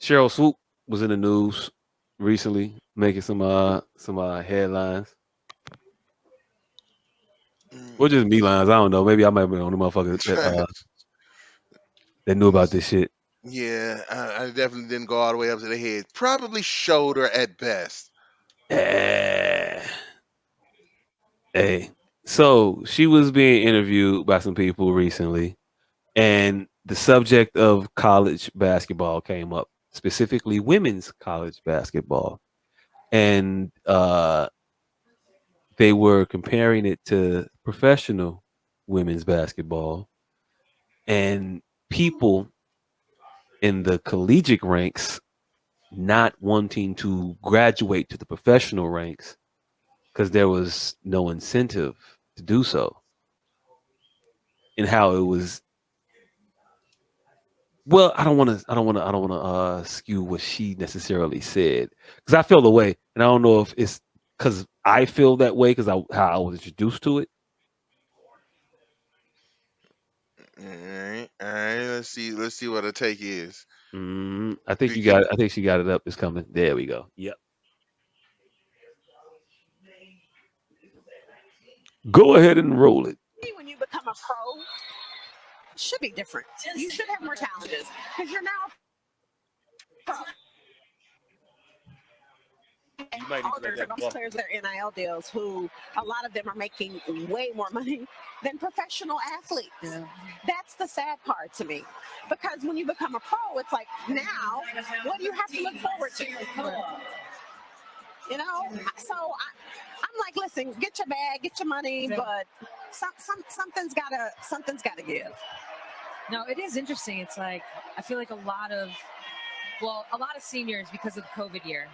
Sheryl Swoop was in the news recently, making some headlines. Or just me lines. I don't know. Maybe I might be on the motherfucker that knew about this shit. Yeah, I definitely didn't go all the way up to the head. Probably shoulder at best. Eh, hey. So she was being interviewed by some people recently, and the subject of college basketball came up, specifically women's college basketball. And they were comparing it to professional women's basketball, and people in the collegiate ranks not wanting to graduate to the professional ranks because there was no incentive to do so, and how it was. Well, I don't want to skew what she necessarily said, because I feel the way, and I don't know if it's because I feel that way because how I was introduced to it. All right, all right. Let's see what a take is. I think you got. Because I think she got it up. It's coming. There we go. Yep. Go ahead and roll it. When you become a pro, it should be different. You should have more challenges because you're now pro. You might need to let Others are that those buffer. players that are NIL deals who a lot of them are making way more money than professional athletes. Yeah. That's the sad part to me. Because when you become a pro, it's like now, what do you have to look forward to? You know? I'm like, listen, get your bag, get your money, but something's gotta give. No, it is interesting. It's like I feel like a lot of seniors, because of the COVID year,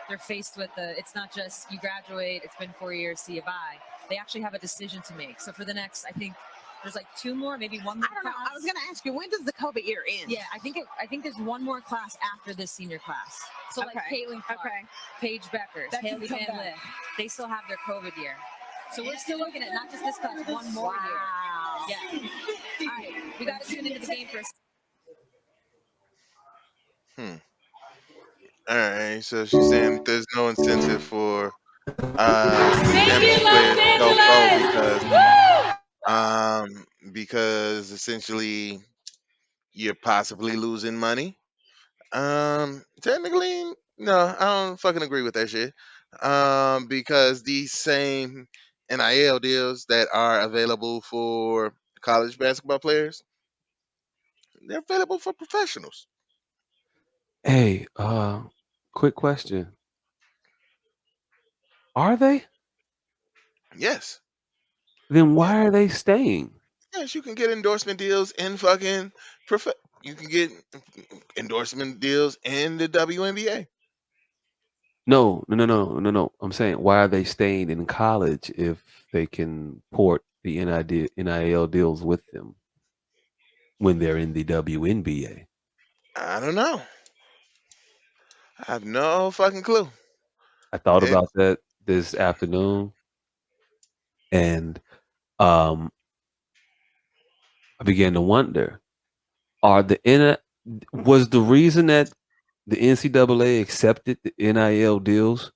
they're faced with it's not just you graduate, it's been 4 years, see you bye. They actually have a decision to make. So for the next, I think there's like two more, maybe one more. I don't know. class. I was gonna ask you, when does the COVID year end? Yeah, I think there's one more class after this senior class. So like Okay. Caitlin Clark, Okay. Paige Beckers, That can Haley come Van back. Lith, they still have their COVID year. So we're still looking at not just this class, one more Wow. year. Yeah. All right, we got to tune into the game for a hmm. All right, so she's saying there's no incentive for damaged players to go pro because essentially you're possibly losing money. Technically, no, I don't fucking agree with that shit. Because these same NIL deals that are available for college basketball players, they're available for professionals. Hey, quick question. Are they? Yes. Then Yeah. why are they staying? Yes, you can get endorsement deals in fucking prof- you can get endorsement deals in the WNBA. No, no, no, no, no, no. I'm saying, why are they staying in college if they can port the NIL deals with them when they're in the WNBA? I don't know. I have no fucking clue. I thought It, about that this afternoon, and um, I began to wonder: Are the N was the reason that the NCAA accepted the NIL deals,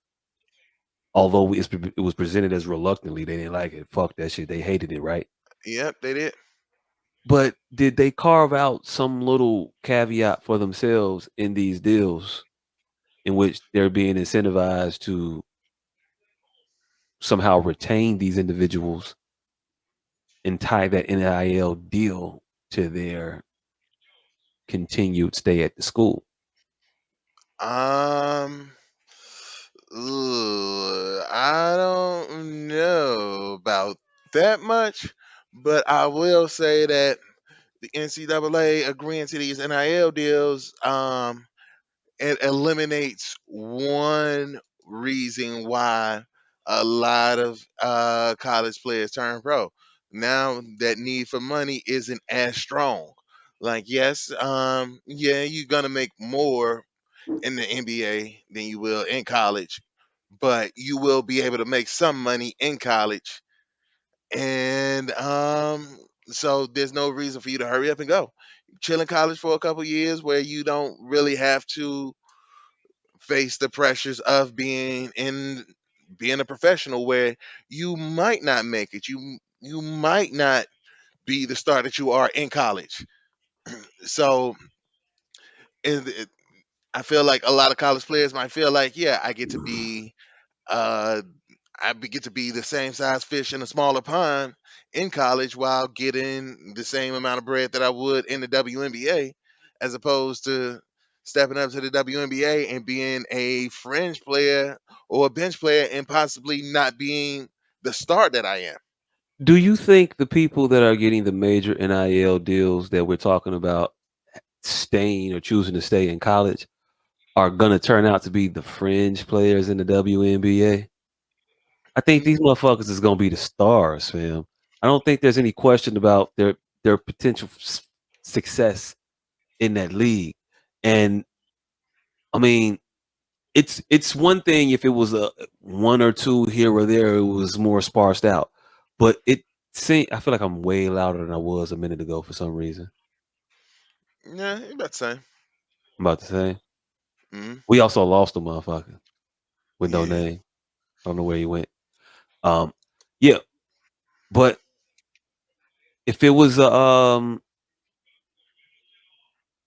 although it was presented as reluctantly, they didn't like it. Fuck that shit. They hated it, right? yep, they did. But did they carve out some little caveat for themselves in these deals in which they're being incentivized to somehow retain these individuals and tie that NIL deal to their continued stay at the school? Um, I don't know about that much, but I will say that the NCAA agreeing to these NIL deals, it eliminates one reason why a lot of college players turn pro. Now that need for money isn't as strong. Like, yes, yeah, you're gonna make more in the NBA than you will in college, but you will be able to make some money in college. And So there's no reason for you to hurry up and go. Chill in college for a couple years where you don't really have to face the pressures of being a professional, where you might not make it. You might not be the star that you are in college. So it, I feel like a lot of college players might feel like, yeah, uh get to be the same size fish in a smaller pond in college while getting the same amount of bread that I would in the WNBA, as opposed to stepping up to the WNBA and being a fringe player or a bench player and possibly not being the star that I am. Do you think the people that are getting the major NIL deals that we're talking about staying or choosing to stay in college are gonna turn out to be the fringe players in the WNBA? I think these Mm, motherfuckers is gonna be the stars, fam. I don't think there's any question about their potential success in that league. And I mean, it's one thing if it was a one or two here or there, it was more sparsed out. But I feel like I'm way louder than I was a minute ago for some reason. yeah, you about the same. I'm about to say. Mm, We also lost a motherfucker with no yeah. name. I don't know where he went. Um, yeah, but if it was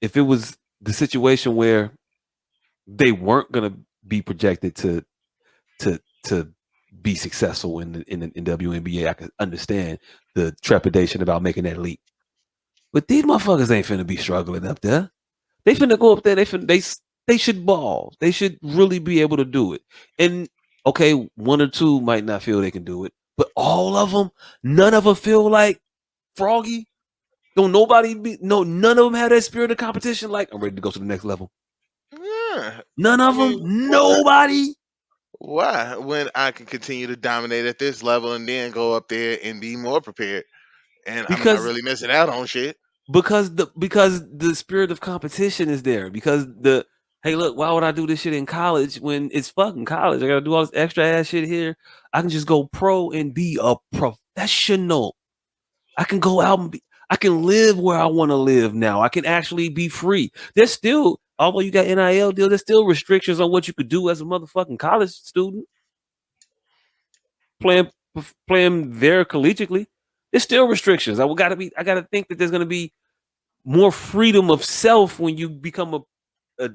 if it was the situation where they weren't gonna be projected to be successful in WNBA, I could understand the trepidation about making that leap. But these motherfuckers ain't finna be struggling up there. They finna go up there. They should ball. They should really be able to do it. And okay, one or two might not feel they can do it, but all of them, none of them feel like Froggy. Don't nobody be no. None of them have that spirit of competition. Like I'm ready to go to the next level. Yeah. None I of them. mean, why not? Nobody. Why? When I can continue to dominate at this level and then go up there and be more prepared, and I'm not Because really missing out on shit. because the spirit of competition is there. Because the hey, look, why would I do this shit in college when it's fucking college? I gotta do all this extra ass shit here. I can just go pro and be a professional. I can go out and I can live where I want to live now. I can actually be free. There's still, although you got NIL deal, there's still restrictions on what you could do as a motherfucking college student playing playing there collegiately. There's still restrictions. I gotta think that there's gonna be more freedom of self when you become a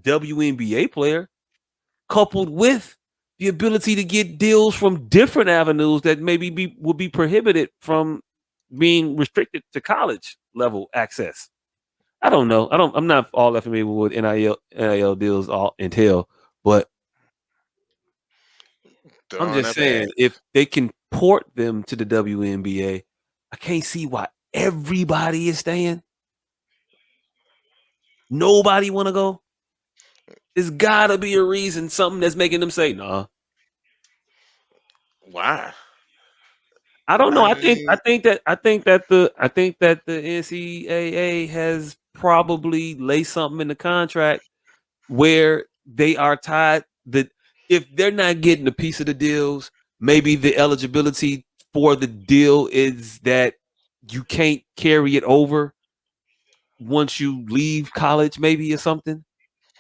WNBA player, coupled with the ability to get deals from different avenues that maybe would be prohibited from being restricted to college level access. I don't know. I'm not all that familiar with what NIL deals all entail, but I'm Throwing just up at. saying if they can port them to the WNBA, I can't see why everybody is staying. Nobody want to go. There's gotta be a reason, something that's making them say, "Nah." Why? I don't know. I I mean, think that the NCAA has probably laced something in the contract where they are tied that if they're not getting a piece of the deals, maybe the eligibility for the deal is that you can't carry it over once you leave college, maybe or something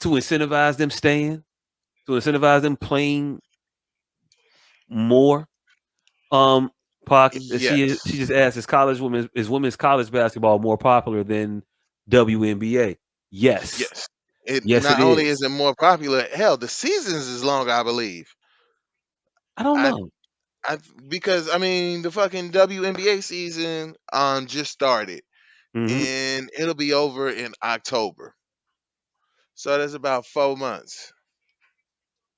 to incentivize them staying, to incentivize them playing more. Um, Pocket. She yes, just asked, is women's college basketball more popular than WNBA? Yes, yes. It yes, it not only is. is it more popular, hell, the seasons is longer, I believe. I don't I, know. because I mean the fucking WNBA season just started Hmm. and it'll be over in October. So that's about 4 months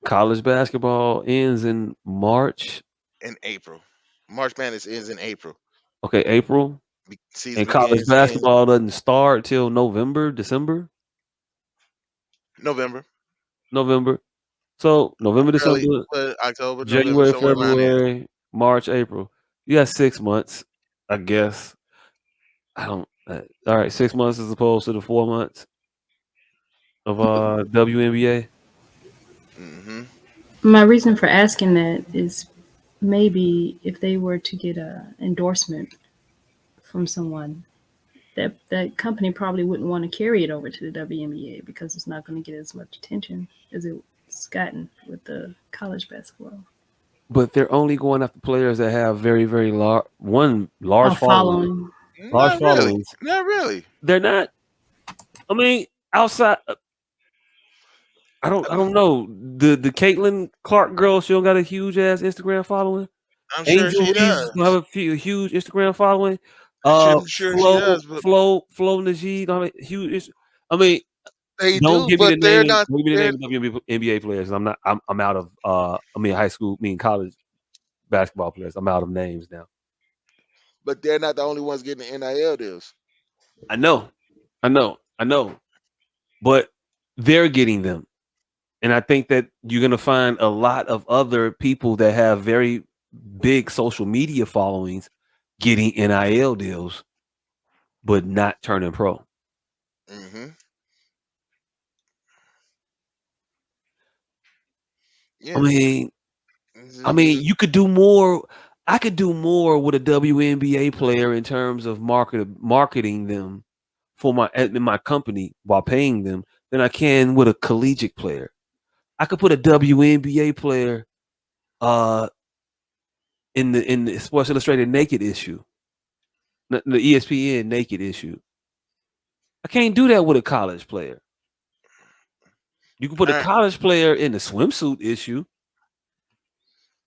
College basketball ends in March. in April. March Madness ends in April. Okay, April, Season and college begins in basketball doesn't start till November, December, November. November. So November, Early, December, but October, November, January, somewhere around there. February, March, April. You got 6 months, I guess. I don't. All right, 6 months as opposed to the 4 months of WNBA. Hmm. My reason for asking that is maybe if they were to get a endorsement from someone, that company probably wouldn't want to carry it over to the WNBA because it's not going to get as much attention as it's gotten with the college basketball. But they're only going after players that have very, very large Oh, following, following. large Not really. followings. Not really. They're not. I mean, outside. I don't know. The Caitlin Clark girl, she don't got a huge ass Instagram following. I'm sure Angel she Reese don't have does. a huge Instagram following. I'm sure she does, but Flo Najee don't have a huge. I mean, they don't do. give me But the they're name. not. Don't give me the They're name of WNBA players. I'm not. I'm out of. I mean, high school. I mean, college basketball players. I'm out of names now. but they're not the only ones getting the NIL deals. I know. I know. But they're getting them. And I think that you're going to find a lot of other people that have very big social media followings getting NIL deals, but not turning pro. Hmm. I Yeah. mean, I mean, Mhm. you could do more. I could do more with a WNBA player in terms of marketing them for in my company while paying them than I can with a collegiate player. I could put a WNBA player uh in the Sports Illustrated naked issue, the ESPN naked issue. I can't do that with a college player. You can put All a right. college player in the swimsuit issue,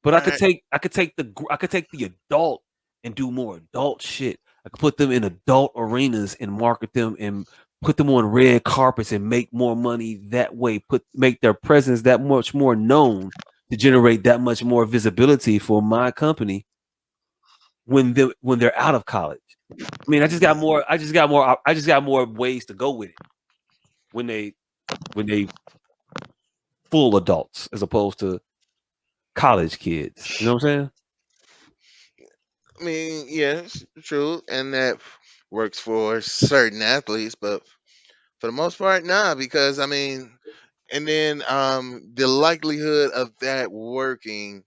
but All right. I could take the adult and do more adult shit. I could put them in adult arenas and market them and put them on red carpets and make more money that way. Make their presence that much more known to generate that much more visibility for my company when they're out of college. I mean, I just got more ways to go with it when they full adults as opposed to college kids. You know what I'm saying? I mean, yes, true, and that works for certain athletes, but for the most part, nah. Because I mean, and then the likelihood of that working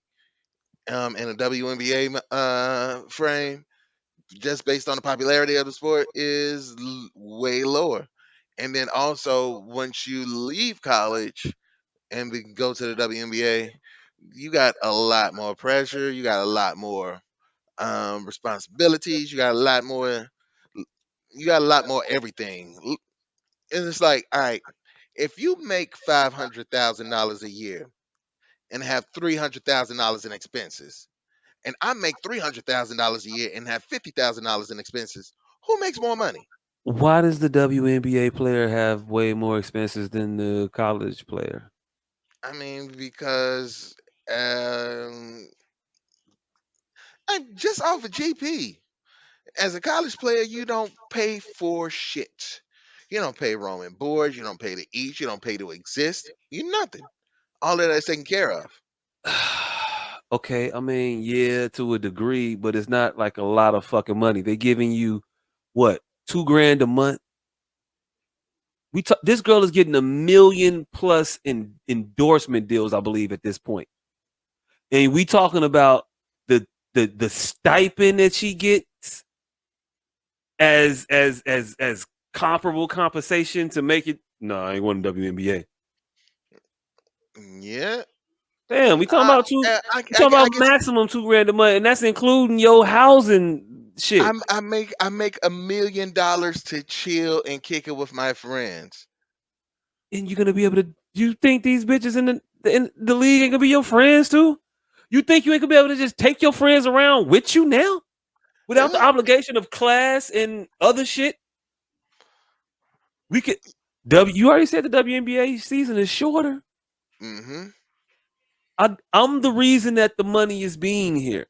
in a WNBA frame, just based on the popularity of the sport, is way lower. And then also, once you leave college and go to the WNBA, you got a lot more pressure. You got a lot more responsibilities. You got a lot more everything. And it's like, all right, if you make $500,000 a year and have $300,000 in expenses, and I make $300,000 a year and have $50,000 in expenses, who makes more money? Why does the WNBA player have way more expenses than the college player? I mean, because um, I'm just off of GP. As a college player, you don't pay for shit. You don't pay room and board. You don't pay to eat. You don't pay to exist. You nothing. All of that's taken care of. Okay, I mean, yeah, to a degree, but it's not like a lot of fucking money. They giving you what, 2 grand a month? This girl is getting 1 million plus in endorsement deals, I believe, at this point. And we talking about the the stipend that she gets as comparable compensation to make it. No, I ain't want WNBA. Yeah, Damn, we talking I about guess maximum 2 grand a month, and that's including your housing shit. I make $1 million to chill and kick it with my friends. And you're gonna be able to. You think these bitches in the league ain't gonna be your friends too? You think you ain't gonna be able to just take your friends around with you now without the Yeah. obligation of class and other shit? We could. You already said the WNBA season is shorter. Mm-hmm. I'm the reason that the money is being here.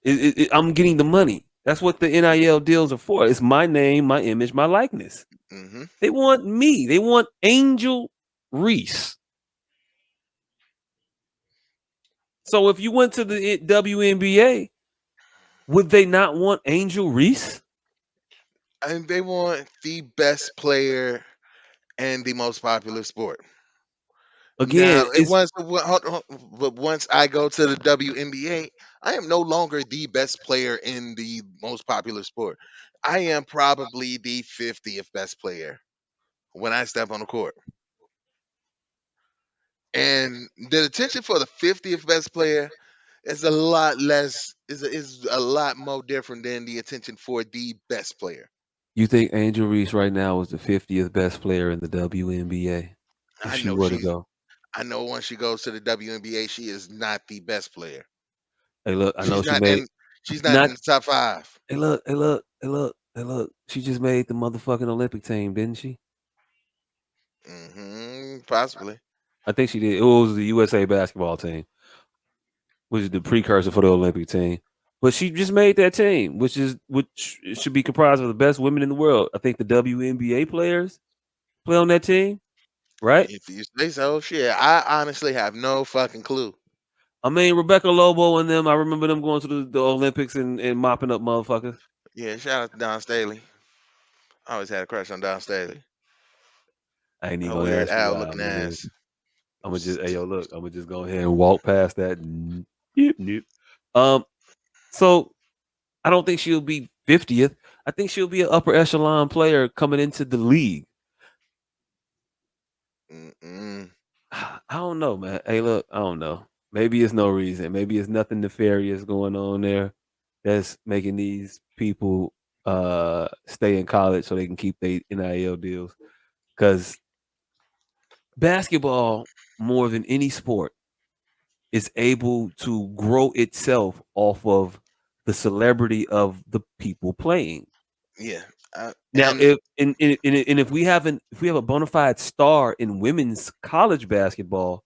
I'm getting the money. That's what the NIL deals are for. It's my name, my image, my likeness. Mm-hmm. They want me. They want Angel Reese. So if you went to the WNBA, would they not want Angel Reese? And they want the best player and the most popular sport. Again, Now, it once but once I go to the WNBA, I am no longer the best player in the most popular sport. I am probably the 50th best player when I step on the court. And the attention for the 50th best player is a lot less is a lot more different than the attention for the best player. You think Angel Reese right now is the 50th best player in the WNBA if I she know were to she's go? I know once she goes to the WNBA, she is not the best player. Hey, look, I know She's she not made in she's not not. in the top five. Hey, look, hey, look, hey, look, hey, look. She just made the motherfucking Olympic team, didn't she? Possibly. I think she did. It was the USA basketball team, which is the precursor for the Olympic team. But she just made that team, which should be comprised of the best women in the world. I think the WNBA players play on that team, right? If you say so, shit. I honestly have no fucking clue. I mean, Rebecca Lobo and them. I remember them going to the Olympics and mopping up motherfuckers. Yeah, shout out to Don Staley. I always had a crush on Don Staley. I ain't even A gonna weird ask you owl why. looking ass. I'm gonna just, hey yo, look, I'm gonna just go ahead and walk past that. Nope, nope. Um, so I don't think she'll be 50th. I think she'll be an upper echelon player coming into the league. Mm-mm. I don't know, man. Hey, look, I don't know. Maybe it's no reason. Maybe it's nothing nefarious going on there that's making these people stay in college so they can keep their NIL deals. Because basketball, more than any sport, is able to grow itself off of the celebrity of the people playing. Yeah. Now, And and if we have a bona fide star in women's college basketball,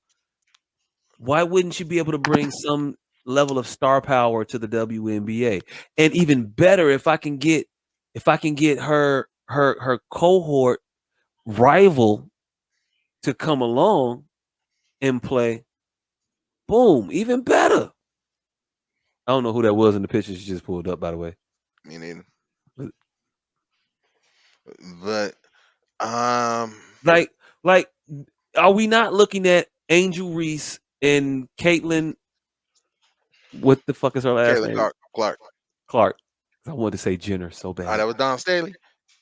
why wouldn't you be able to bring some level of star power to the WNBA? And even better, if I can get her cohort rival to come along and play, boom, even better. I don't know who that was in the picture she just pulled up, by the way. I mean, but um, Like, like, are we not looking at Angel Reese and Caitlin? What the fuck is her last Caitlin name? Clark. Clark. I wanted to say Jenner so Oh, bad. that was Don Staley.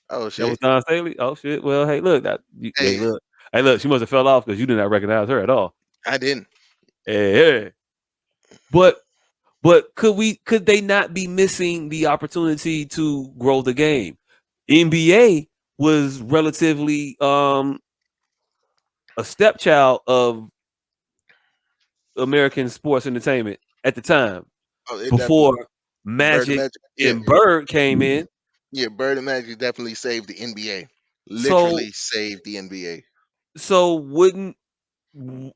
Oh That was shit. Don Staley. Oh shit. Well, hey, look, hey, Hey, look, hey, look. She must have fell off because you did not recognize her at all. I didn't. Hey, hey. But could they not be missing the opportunity to grow the game? NBA was relatively a stepchild of American sports entertainment at the time Oh, it definitely before Bird the Magic Magic. Yeah, and Bird came in. yeah. Bird and Magic definitely saved the NBA. So Literally saved the NBA. wouldn't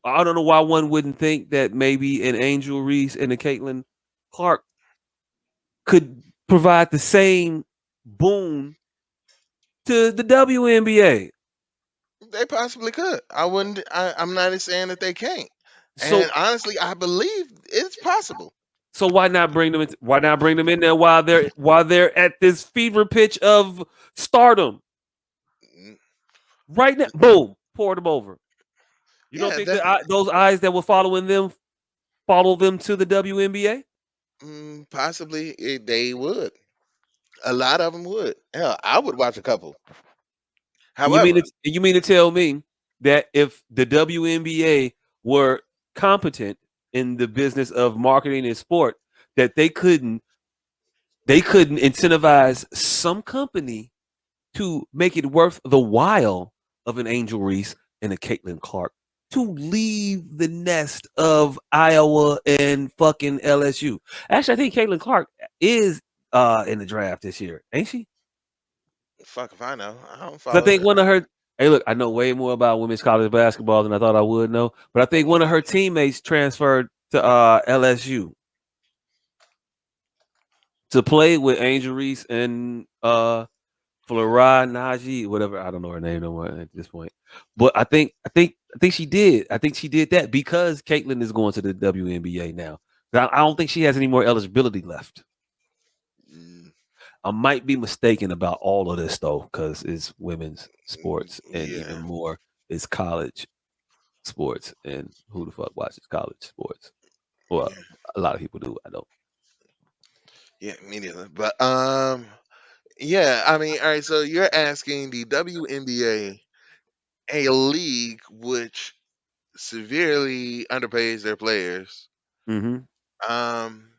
I don't know why one wouldn't think that maybe an Angel Reese and a Caitlin Clark could provide the same boon to the WNBA. They possibly could. I wouldn't. I'm not saying that they can't. And So honestly, I believe it's possible. why not bring them in, why not bring them in there while they're at this fever pitch of stardom? Mm, Right now, boom, pour them over. You don't Yeah, think that definitely. those eyes that were following them follow them to the WNBA? Possibly they would. A lot of them would. Hell, I would watch a couple. However, You mean to tell me that if the WNBA were competent in the business of marketing and sport, that they couldn't incentivize some company to make it worth the while of an Angel Reese and a Caitlin Clark to leave the nest of Iowa and fucking LSU. Actually, I think Caitlin Clark is in the draft this year, ain't she? fuck if I know. I don't Because I follow. think one of her. Hey, look, I know way more about women's college basketball than I thought I would know, but I think one of her teammates transferred to LSU to play with Angel Reese and Florida Najee, whatever. I don't know her name no more at this point. But I think she did. I think she did that because Caitlin is going to the WNBA now. I don't think she has any more eligibility left. Mm, I might be mistaken about all of this though, because it's women's sports and even yeah, more it's college sports. And who the fuck watches college sports? Well, yeah, a lot of people do. I don't. yeah. Me neither. But Yeah, I mean, all right. So you're asking the WNBA, a league which severely underpays their players, Mm-hmm. um,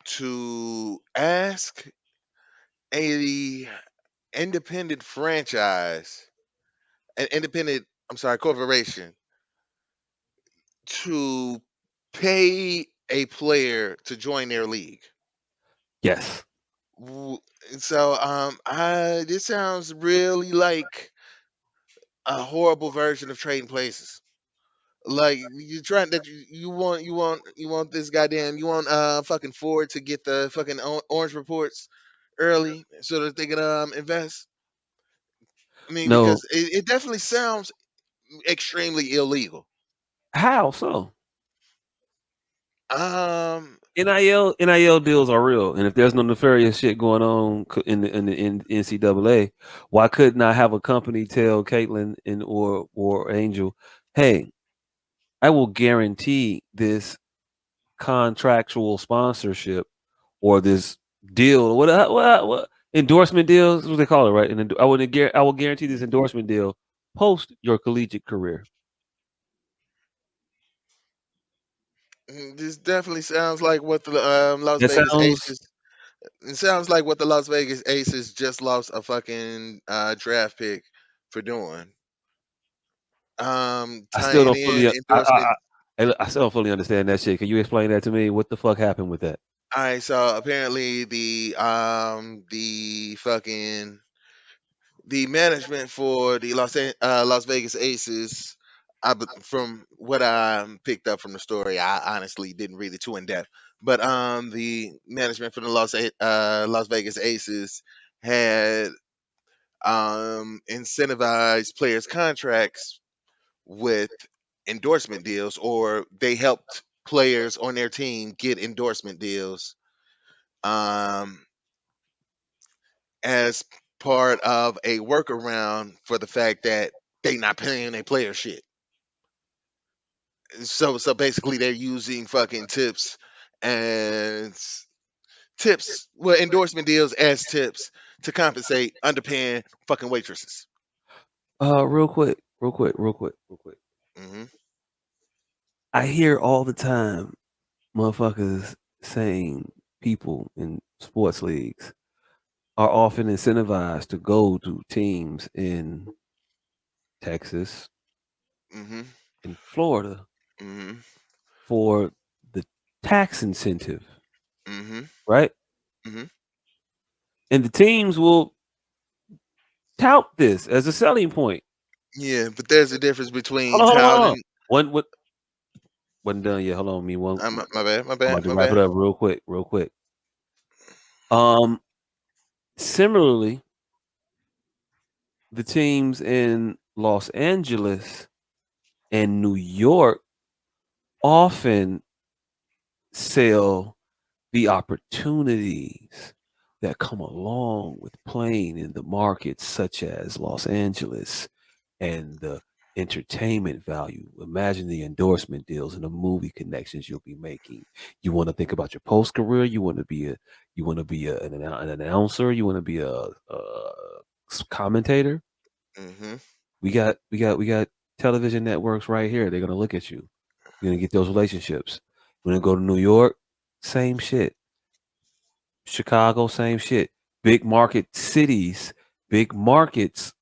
to ask a independent franchise, an independent, I'm sorry, corporation, to pay a player to join their league. Yes. W- So, this sounds really like a horrible version of trading places. Like you're trying that you want this goddamn you want fucking Ford to get the fucking orange reports early so that they can invest. I mean, No. because it definitely sounds extremely illegal. How so? Um, NIL deals are real, and if there's no nefarious shit going on in NCAA, why couldn't I have a company tell Caitlin and or Angel, hey, I will guarantee this contractual sponsorship or this deal, what endorsement deals, what they call it, right? And I will guarantee this endorsement deal post your collegiate career. this definitely sounds like what the Las That Vegas sounds. Aces. It sounds like what the Las Vegas Aces just lost a fucking draft pick for doing. I still Tying don't in fully. endorsement. I still don't fully understand that shit. Can you explain that to me? What the fuck happened with that? All right, so apparently the fucking the management for the Las Vegas Aces, from what I picked up from the story, I honestly didn't read it too in depth. But the management for the Las Vegas Aces had incentivized players' contracts with endorsement deals, or they helped players on their team get endorsement deals um, as part of a workaround for the fact that they not paying their player shit. So basically they're using fucking and well, endorsement deals as tips to compensate underpaying fucking waitresses. Real quick. Hmm. I hear all the time motherfuckers saying people in sports leagues are often incentivized to go to teams in Texas, Hmm. in Florida Hmm. for the tax incentive, Hmm. right? Hmm. And the teams will tout this as a selling point. Yeah, but there's a difference between Hold on. touting. One what wasn't done yet. Hold on, me one. My bad, my I'm bad, about to my wrap it bad. up real quick. Um, Similarly, the teams in Los Angeles and New York often sell the opportunities that come along with playing in the markets such as Los Angeles and the entertainment value. Imagine the endorsement deals and the movie connections you'll be making. You want to think about your post career. You want to be an announcer. You want to be a commentator. Hmm. We got television networks right here. They're gonna look at you. You're gonna get those relationships. When you go to New York, same shit. Chicago, same shit. Big market cities, big markets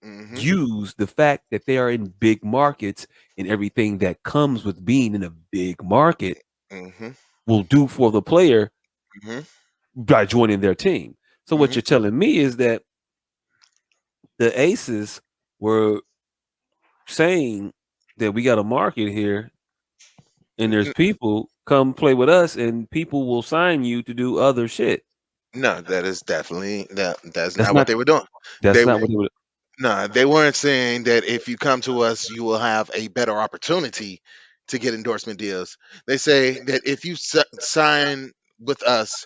Hmm. use the fact that they are in big markets and everything that comes with being in a big market Hmm. will do for the player Hmm. by joining their team. So what Hmm. you're telling me is that the Aces were saying that we got a market here and there's people come play with us and people will sign you to do other shit. No, that is definitely that's That's not what not they were doing. that's They not what it would. No, they weren't saying that if you come to us, you will have a better opportunity to get endorsement deals. They say that if you sign with us,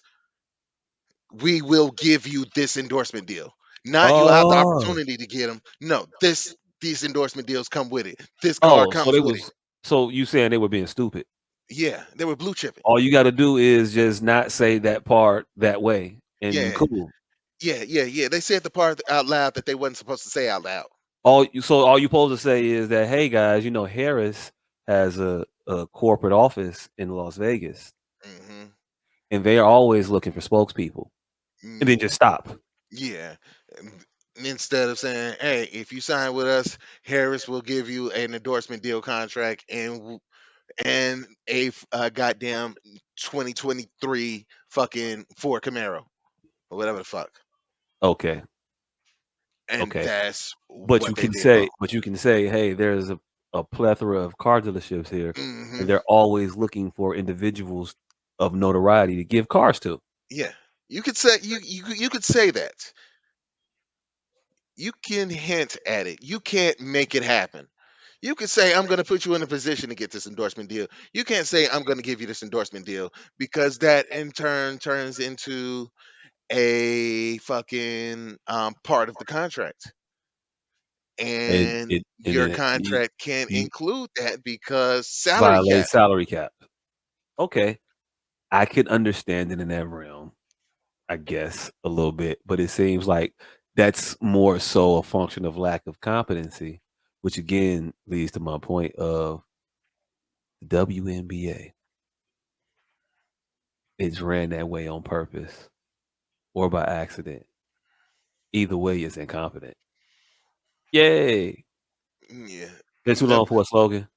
we will give you this endorsement deal. Not you'll have the Oh. opportunity to get them. No, these endorsement deals come with it. This car Oh, so comes they with it. was so you saying they were being stupid. Yeah, they were blue chipping. All you got to do is just not say that part that way and you Yeah, cool. Yeah. They said the part out loud that they wasn't supposed to say out loud. All you supposed to say is that, hey guys, Harris has a corporate office in Las Vegas, Hmm. and they are always looking for spokespeople, and then Mm, just stop. yeah. And instead of saying, "Hey, if you sign with us, Harris will give you an endorsement deal contract and a goddamn 2023 fucking Ford Camaro or whatever the fuck," Okay, and okay, that's but what you they can did wrong. say, hey, there's a plethora of car dealerships here, Hmm. and they're always looking for individuals of notoriety to give cars to. Yeah, you could say you could say that. You can hint at it. You can't make it happen. You could say, I'm going to put you in a position to get this endorsement deal. You can't say, I'm going to give you this endorsement deal because that in turn turns into a fucking part of the contract. and And it and your then contract can't you include that because salary violate cap. salary cap. Okay, I could understand it in that realm, I guess, a little bit, but it seems like that's more so a function of lack of competency, which again leads to my point of the WNBA. It's ran that way on purpose or by accident. Either way, it's incompetent. Yay! Yeah. Been too long for a slogan.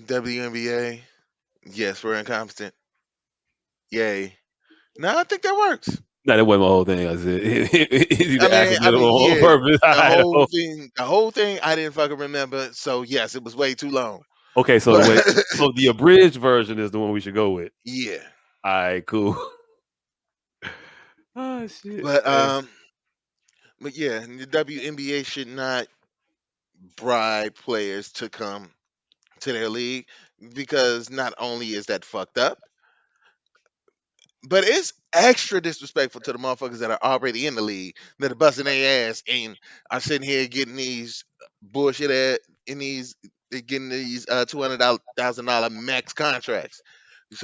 WNBA. Yes, we're incompetent. Yay. No, I think that works. No, that wasn't my whole thing. I said it's either I accidental mean, or on yeah, purpose. I don't. the whole thing, I didn't fucking remember. So yes, it was way too long. Okay, so But the abridged version is the one we should go with. yeah, All right, cool. Oh shit. but Hey. um, but yeah, the WNBA should not bribe players to come to their league because not only is that fucked up, but it's extra disrespectful to the motherfuckers that are already in the league that are busting their ass and are sitting here getting these bullshit in these they're getting these $200,000 max contracts.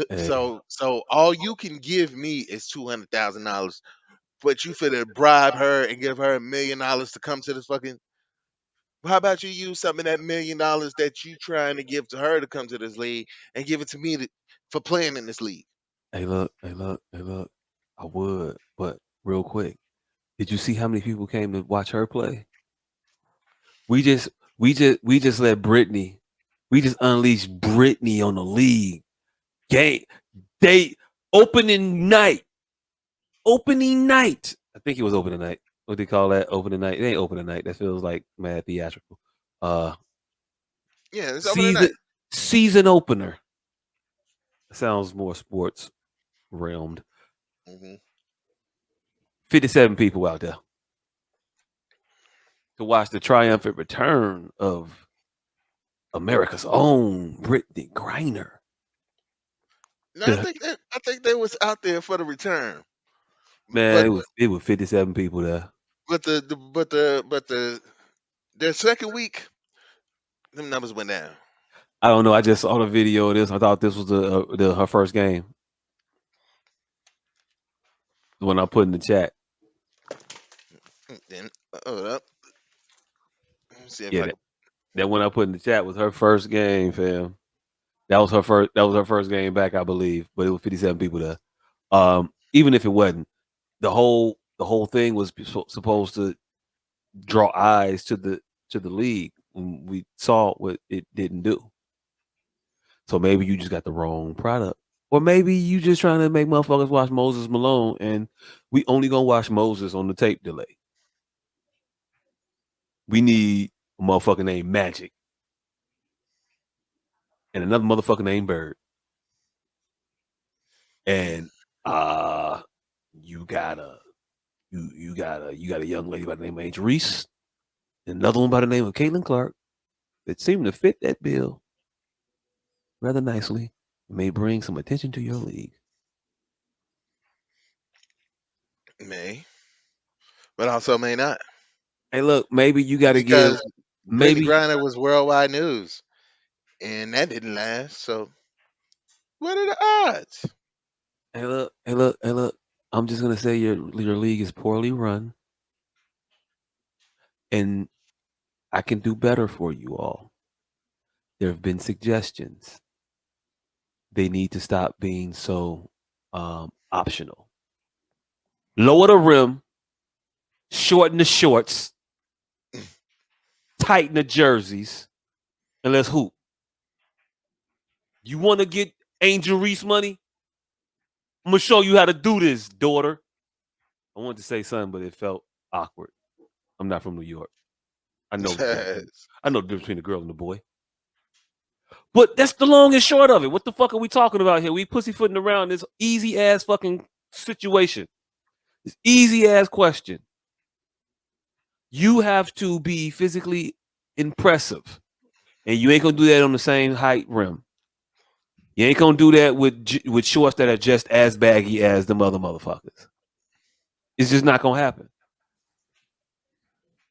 Hey. So all you can give me is $200,000, but you finna bribe her and give her $1 million to come to this fucking. How about you use some of that $1 million that you trying to give to her to come to this league and give it to me for playing in this league? Hey, look. Hey, look. Hey, look. I would, but real quick, did you see how many people came to watch her play? We just, we just let Brittany, we just unleashed Brittany on the league game. They opening night, opening night. I think it was opening night. What do they call that? Opening night. It ain't opening night. That feels like mad theatrical. Uh, Yeah, it's over season tonight. season opener. Sounds more sports realmed. Hmm. 57 people out there to watch the triumphant return of America's own Brittany Griner. No, The I think they was out there for the return, man, but it was 57 people there. but their second week, them numbers went down. I don't know. I just saw the video of this. I thought this was her first game. The one I put in the chat. Then hold up, let me see if Yeah, I can. that one I put in the chat was her first game, fam. That was her first. That was her first game back, I believe. But it was 57 people there. Even if it wasn't, the whole thing was supposed to draw eyes to the league. When we saw what it didn't do. So maybe you just got the wrong product. Or maybe you just trying to make motherfuckers watch Moses Malone and we only gonna watch Moses on the tape delay. We need a motherfucker named Magic and another motherfucker named Bird. Mm, And you got a you got a young lady by the name of Angel Reese, and another one by the name of Caitlin Clark that seem to fit that bill rather nicely and may bring some attention to your league. may, but also may not, Hey, look, maybe you got to give because Brittany maybe. Griner was worldwide news, and that didn't last. So what are the odds? Hey, look, hey, look, hey, look. I'm just gonna say your league is poorly run, and I can do better for you all. There have been suggestions. They need to stop being so optional. Lower the rim, shorten the shorts, tighten the jerseys, and let's hoop. You want to get Angel Reese money? I'm gonna show you how to do this, daughter. I wanted to say something, but it felt awkward. I'm not from New York. I know the difference. I know the difference between the girl and the boy. But that's the long and short of it. What the fuck are we talking about here? We pussyfooting around this easy ass fucking situation. This easy ass question. You have to be physically impressive, and you ain't gonna do that on the same height rim. You ain't gonna do that with shorts that are just as baggy as the other motherfuckers. It's just not gonna happen.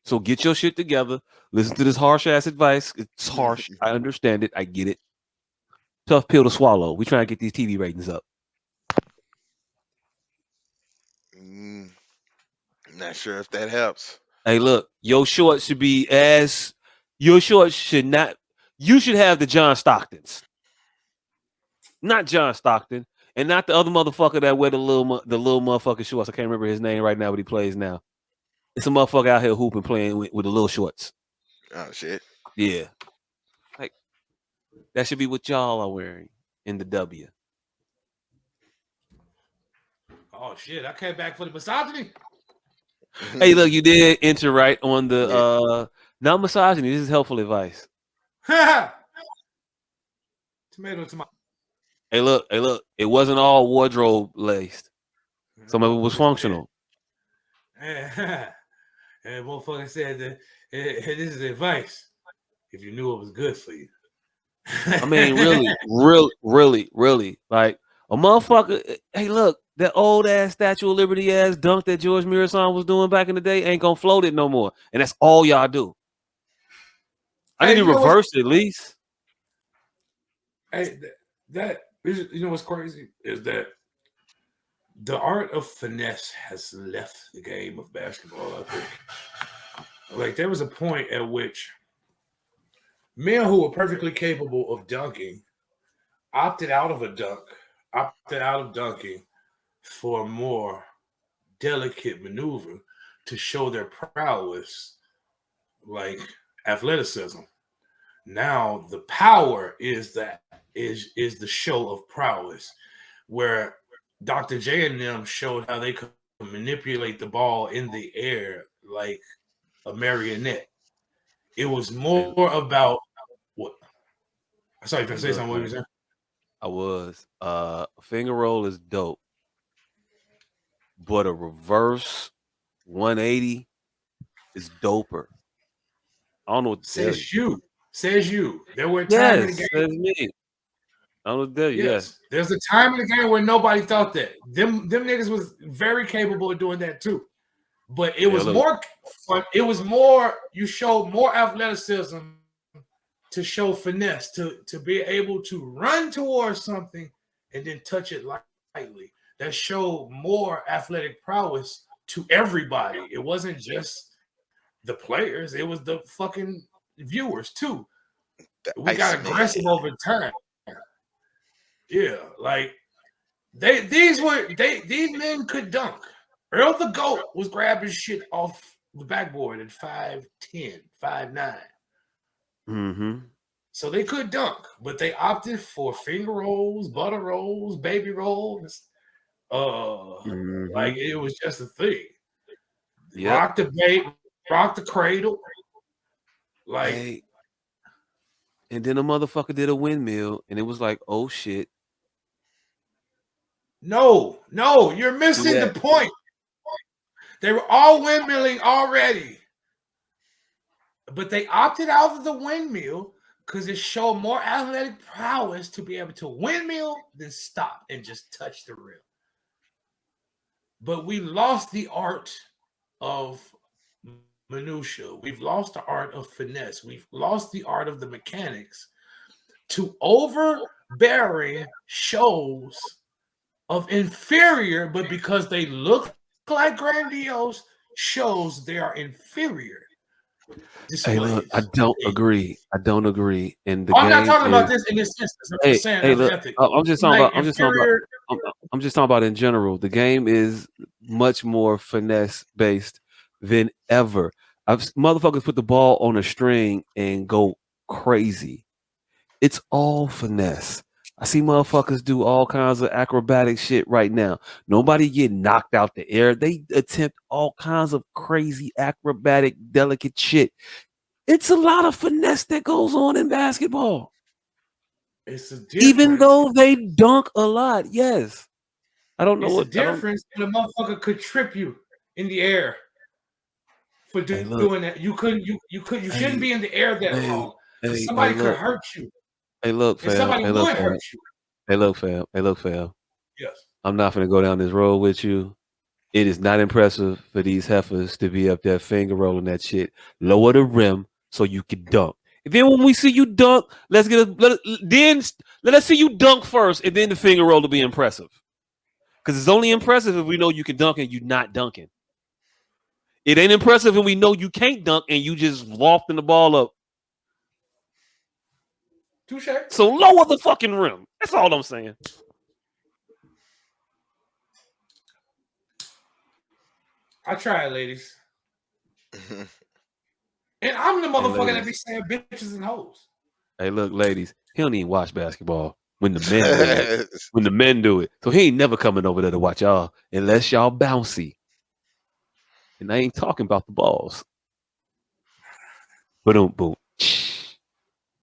So get your shit together. Listen to this harsh ass advice. It's harsh. I understand it. I get it. Tough pill to swallow. We trying to get these TV ratings up. Mm, not sure if that helps. Hey, look, your shorts should be as your shorts should not. You should have the John Stocktons, not John Stockton, and not the other motherfucker that wear the little motherfucking shorts. I can't remember his name right now, but he plays now. It's a motherfucker out here hooping, playing with the little shorts. Oh shit. Yeah, like that should be what y'all are wearing in the W. Oh shit! I came back for the misogyny. Hey, look, you did enter right on the Yeah. not misogyny. This is helpful advice. Tomato, tomato. Hey, look. It wasn't all wardrobe laced. Some of it was functional. And motherfucker said that this is advice. If you knew it was good for you. I mean, really. Like a motherfucker. Hey, look, that old ass Statue of Liberty ass dunk that George Mirasan was doing back in the day ain't gonna float it no more. And that's all y'all do. I need Hey, to you know what's reverse it at least. hey that you know what's crazy is that the art of finesse has left the game of basketball. I think like there was a point at which men who were perfectly capable of dunking opted out of a dunk, opted out of dunking for a more delicate maneuver to show their prowess, like athleticism. Now the power is the show of prowess, where Dr. J and them showed how they could manipulate the ball in the air like a marionette. It was Hey, more about what I saw you gonna hey, say look, something. What were you man. saying? I was finger roll is dope, but a reverse 180 is doper. I don't know what to tell you. Says you. Says you. There were a time in the Yes, game. that's me. I don't know what to tell you. Yes. Yes. There's a time in the game where nobody thought that. Them niggas was very capable of doing that too. But it Yeah, was look. more fun. It was more, you showed more athleticism to show finesse, to be able to run towards something and then touch it lightly. That showed more athletic prowess to everybody. It wasn't just the players, it was the fucking viewers too. The We got Iceman. aggressive over time. Yeah, like these men could dunk. Earl the GOAT was grabbing shit off the backboard at 5'10, 5'9. Mm-hmm. So they could dunk, but they opted for finger rolls, butter rolls, baby rolls. Mm-hmm. Like it was just a thing. Yep. Rock the cradle. Like, Hey, and then a motherfucker did a windmill, and it was like, oh shit, no, you're do missing the that. point. They were all windmilling already, but they opted out of the windmill because it showed more athletic prowess to be able to windmill than stop and just touch the rim. But we lost the art of minutia. We've lost the art of finesse. We've lost the art of the mechanics to overbearing shows of inferior, but because they look like grandiose shows they are inferior Hey, look, displays. I don't agree. I don't agree. And the I'm not game talking about is this in this instance. I'm just hey, saying hey, as an look, ethic. I'm just talking Like about. I'm just talking about. inferior. I'm, I'm just talking about in general. The game is much more finesse based than ever. Motherfuckers put the ball on a string and go crazy. It's all finesse. I see motherfuckers do all kinds of acrobatic shit right now. Nobody get knocked out the air. They attempt all kinds of crazy acrobatic, delicate shit. It's a lot of finesse that goes on in basketball. It's a Even difference. though they dunk a lot, yes. I don't know It's a what I don't. difference when a motherfucker could trip you in the air for Hey, look. doing that. You couldn't. You shouldn't Hey, be in the air that hey, long because hey, somebody could look. hurt you, Hey, look, and fam. somebody Hey, look, would fam. hurt you. Hey, look, fam. Hey, look, fam. Yes. I'm not gonna go down this road with you. It is not impressive for these heifers to be up there finger rolling that shit. Lower the rim so you can dunk. And then when we see you dunk, let us see you dunk first, and then the finger roll will be impressive. Because it's only impressive if we know you can dunk and you not dunking. It ain't impressive when we know you can't dunk and you just lofting the ball up. Touche. So lower the fucking rim. That's all I'm saying. I tried, ladies, and I'm the Hey, motherfucker that be ladies. saying bitches and hoes. Hey, look, ladies. He don't even watch basketball when the men do it. When the men do it. So he ain't never coming over there to watch y'all unless y'all bouncy. And I ain't talking about the balls. Boom, boom.